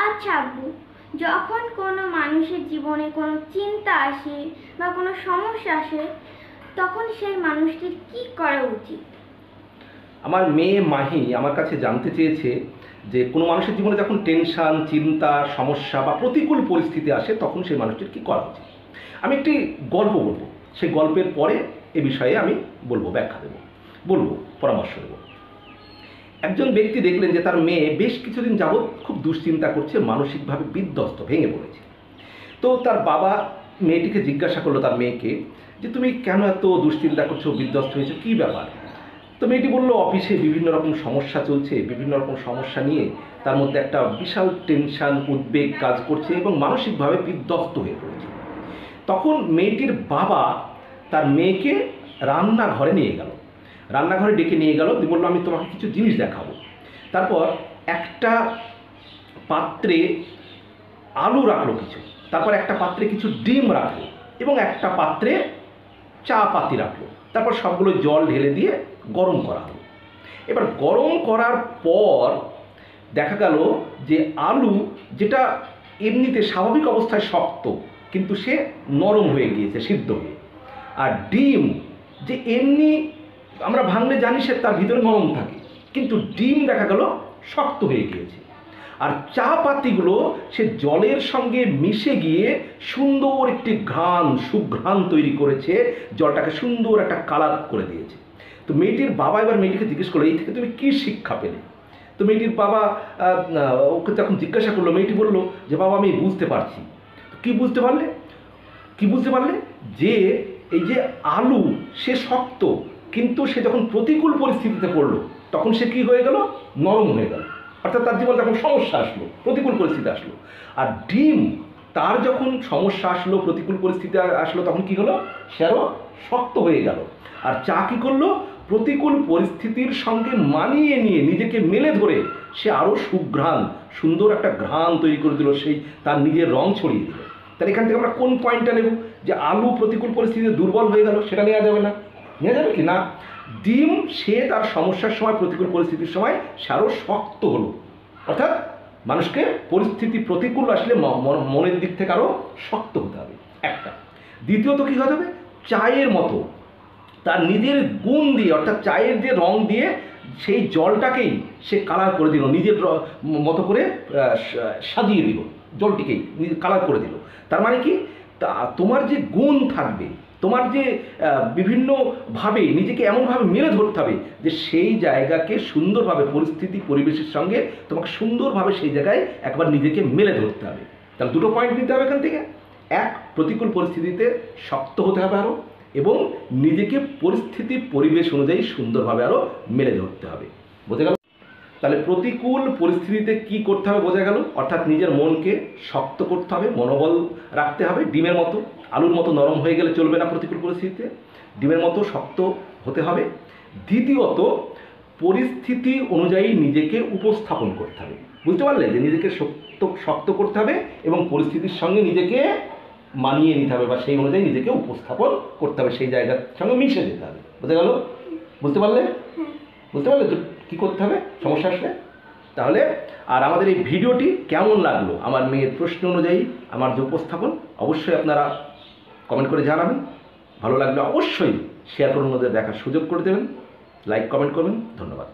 আচ্ছা আব্বু, যখন কোনো মানুষের জীবনে কোনো চিন্তা আসে বা কোনো সমস্যা আসে, তখন সেই মানুষটির কি করা উচিত? আমার মেয়ে মাহি আমার কাছে জানতে চেয়েছে যে কোনো মানুষের জীবনে যখন টেনশন, চিন্তা, সমস্যা বা প্রতিকূল পরিস্থিতি আসে তখন সেই মানুষটির কী করা উচিত। আমি একটি গল্প বলবো, সেই গল্পের পরে এ বিষয়ে আমি বলবো, ব্যাখ্যা দেবো, বলবো, পরামর্শ দেবো। একজন ব্যক্তি দেখলেন যে তার মেয়ে বেশ কিছুদিন যাবৎ খুব দুশ্চিন্তা করছে, মানসিকভাবে বিধ্বস্ত, ভেঙে পড়েছে। তো তার বাবা মেয়েটিকে জিজ্ঞাসা করলো, তার মেয়েকে, যে তুমি কেন এত দুশ্চিন্তা করছো, বিধ্বস্ত হয়েছো, কী ব্যাপার? তো মেয়েটি বললো, অফিসে বিভিন্ন রকম সমস্যা চলছে, বিভিন্ন রকম সমস্যা নিয়ে তার মধ্যে একটা বিশাল টেনশন, উদ্বেগ কাজ করছে এবং মানসিকভাবে বিধ্বস্ত হয়ে পড়েছে। তখন মেয়েটির বাবা তার মেয়েকে রান্নাঘরে নিয়ে গেল, রান্নাঘরে ডেকে নিয়ে গেল, দিয়ে বললো, আমি তোমাকে কিছু জিনিস দেখাবো। তারপর একটা পাত্রে আলু রাখলো কিছু, তারপর একটা পাত্রে কিছু ডিম রাখলো এবং একটা পাত্রে চা পাতি রাখলো। তারপর সবগুলো জল ঢেলে দিয়ে গরম করা হলো। এবার গরম করার পর দেখা গেল যে আলু, যেটা এমনিতে স্বাভাবিক অবস্থায় শক্ত, কিন্তু সে নরম হয়ে গিয়েছে, সিদ্ধ হয়ে। আর ডিম, যে এমনি আমরা ভাঙলে জানি সে তার ভিতরে নরম থাকে, কিন্তু ডিম দেখা গেল শক্ত হয়ে গিয়েছে। আর চা পাতিগুলো সে জলের সঙ্গে মিশে গিয়ে সুন্দর একটি ঘ্রাণ, সুঘ্রাণ তৈরি করেছে, জলটাকে সুন্দর একটা কালার করে দিয়েছে। তো মেয়েটির বাবা এবার মেয়েটিকে জিজ্ঞেস করলো, এই থেকে তুমি কী শিক্ষা পেলে? তো মেয়েটির বাবা ওকে যখন জিজ্ঞাসা করলো, মেয়েটি বলল যে বাবা, আমি বুঝতে পারছি। কী বুঝতে পারলে? কি বুঝতে পারলে? যে এই যে আলু, সে শক্ত, কিন্তু সে যখন প্রতিকূল পরিস্থিতিতে পড়লো তখন সে কী হয়ে গেল? নরম হয়ে গেল। অর্থাৎ তার জীবনে যখন সমস্যা আসলো, প্রতিকূল পরিস্থিতি আসলো। আর ডিম, তার যখন সমস্যা আসলো, প্রতিকূল পরিস্থিতি আসলো, তখন কি হলো? সে আরও শক্ত হয়ে গেল। আর চা কী করলো? প্রতিকূল পরিস্থিতির সঙ্গে মানিয়ে নিয়ে, নিজেকে মেলে ধরে সে আরও সুঘ্রাণ, সুন্দর একটা ঘ্রাণ তৈরি করে দিল, সেই তার নিজের রং ছড়িয়ে দিল। তাহলে এখান থেকে আমরা কোন পয়েন্টটা নেব? যে আলু প্রতিকূল পরিস্থিতিতে দুর্বল হয়ে গেল, সেটা নেওয়া যাবে না। নেওয়া যাবে কি না? ডিম, সে তার সমস্যার সময়, প্রতিকূল পরিস্থিতির সময় সে আরও শক্ত হলো। অর্থাৎ মানুষকে পরিস্থিতি প্রতিকূল আসলে মনের দিক থেকে আরও শক্ত হতে হবে, একটা। দ্বিতীয়ত কী হতে হবে? চায়ের মতো তার নিজের গুণ দিয়ে, অর্থাৎ চায়ের যে রং দিয়ে সেই জলটাকেই সে কালার করে দিল, নিজের মতো করে সাজিয়ে দিল, জলটিকেই কালার করে দিল। তার মানে কি? তোমার যে গুণ থাকবে, তোমার যে বিভিন্নভাবে নিজেকে এমনভাবে মেলে ধরতে হবে যে সেই জায়গাকে সুন্দরভাবে, পরিস্থিতি পরিবেশের সঙ্গে তোমাকে সুন্দরভাবে সেই জায়গায় একবার নিজেকে মেলে ধরতে হবে। তাহলে দুটো পয়েন্ট দিতে হবে এখান থেকে। এক, প্রতিকূল পরিস্থিতিতে শক্ত হতে হবে আরও, এবং নিজেকে পরিস্থিতি পরিবেশ অনুযায়ী সুন্দরভাবে আরও মেলে ধরতে হবে। বোঝা গেল? তাহলে প্রতিকূল পরিস্থিতিতে কি করতে হবে বোঝা গেল। অর্থাৎ নিজের মনকে শক্ত করতে হবে, মনোবল রাখতে হবে। ডিমের মতো, আলুর মতো নরম হয়ে গেলে চলবে না প্রতিকূল পরিস্থিতিতে, ডিমের মতো শক্ত হতে হবে। দ্বিতীয়ত, পরিস্থিতি অনুযায়ী নিজেকে উপস্থাপন করতে হবে। বুঝতে পারলে? যে নিজেকে শক্ত করতে হবে এবং পরিস্থিতির সঙ্গে নিজেকে মানিয়ে নিতে হবে, বা সেই অনুযায়ী নিজেকে উপস্থাপন করতে হবে, সেই জায়গার সঙ্গে মিশে যেতে হবে। বুঝতে গেল? বুঝতে পারলে? বুঝতে পারলে তো কী করতে হবে সমস্যা আসলে? তাহলে আর আমাদের এই ভিডিওটি কেমন লাগলো, আমার মেয়ের প্রশ্ন অনুযায়ী আমার যে উপস্থাপন, অবশ্যই আপনারা কমেন্ট করে জানাবেন। ভালো লাগলে অবশ্যই শেয়ার করুন, ওদের দেখার সুযোগ করে দেবেন, লাইক কমেন্ট করবেন। ধন্যবাদ।